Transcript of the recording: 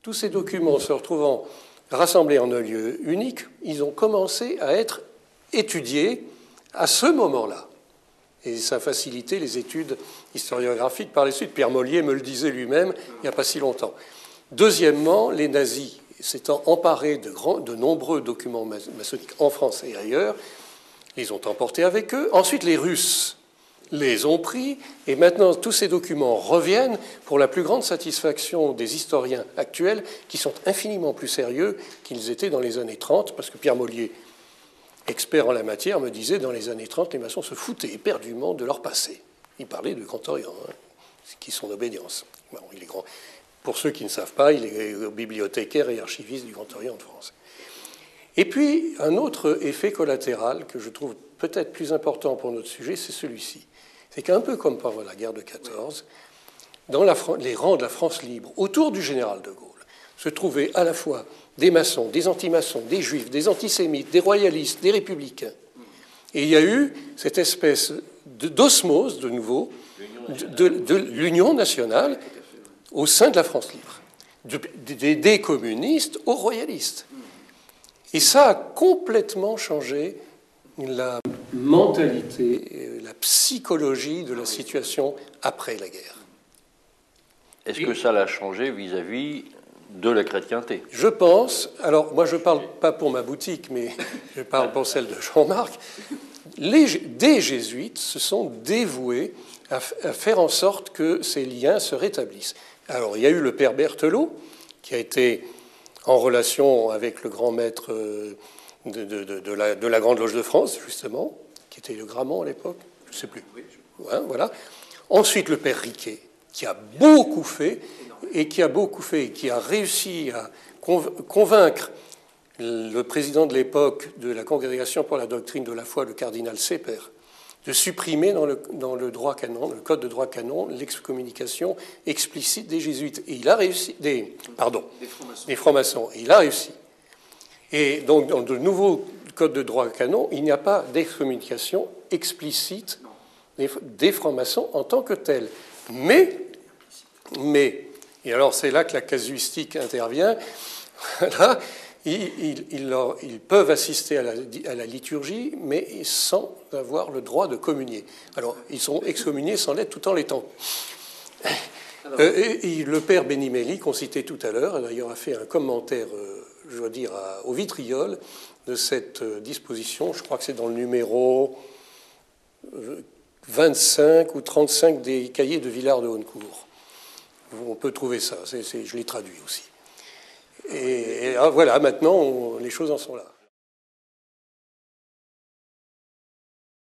tous ces documents se retrouvant rassemblés en un lieu unique, ils ont commencé à être étudiés à ce moment-là. Et ça a facilité les études historiographiques par la suite. Pierre Mollier me le disait lui-même il n'y a pas si longtemps. Deuxièmement, les nazis, s'étant emparés de nombreux documents maçonniques en France et ailleurs, les ont emportés avec eux. Ensuite, les Russes les ont pris, et maintenant tous ces documents reviennent pour la plus grande satisfaction des historiens actuels, qui sont infiniment plus sérieux qu'ils étaient dans les années 30, parce que Pierre Mollier, expert en la matière, me disait dans les années 30, les maçons se foutaient éperdument de leur passé. Il parlait du Grand Orient, qui sont d'obédience. Bon, il est grand. Pour ceux qui ne savent pas, il est bibliothécaire et archiviste du Grand Orient de France. Et puis, un autre effet collatéral que je trouve peut-être plus important pour notre sujet, c'est celui-ci. C'est qu'un peu comme pendant la guerre de 14, dans les rangs de la France libre, autour du général de Gaulle, se trouvaient à la fois des maçons, des anti-maçons, des juifs, des antisémites, des royalistes, des républicains. Et il y a eu cette espèce d'osmose, de nouveau, de l'union nationale au sein de la France libre, des communistes aux royalistes. Et ça a complètement changé la mentalité, la psychologie de la situation après la guerre. Est-ce que ça l'a changé vis-à-vis de la chrétienté? Je pense, alors moi je ne parle pas pour ma boutique, mais je parle pour celle de Jean-Marc, des jésuites se sont dévoués à faire en sorte que ces liens se rétablissent. Alors il y a eu le père Berthelot, qui a été en relation avec le grand maître de la Grande Loge de France, justement, qui était le Grammont à l'époque, je ne sais plus. Ouais, voilà. Ensuite, le père Riquet, qui a beaucoup fait, et qui a réussi à convaincre le président de l'époque de la Congrégation pour la doctrine de la foi, le cardinal Sepper, de supprimer dans le droit canon, le code de droit canon, l'excommunication explicite des jésuites. Et il a réussi, des francs-maçons. Et il a réussi. Et donc, dans le nouveau code de droit canon, il n'y a pas d'excommunication explicite des francs-maçons en tant que tels. Mais, et alors c'est là que la casuistique intervient, voilà, ils peuvent assister à la liturgie, mais sans avoir le droit de communier. Alors, ils sont excommuniés sans l'être tout en l'étant. Le père Benimeli, qu'on citait tout à l'heure, d'ailleurs a fait un commentaire, je dois dire, au vitriol de cette disposition. Je crois que c'est dans le numéro 25 ou 35 des cahiers de Villard de Honnecourt. On peut trouver ça, je l'ai traduit aussi. Et voilà, maintenant, les choses en sont là.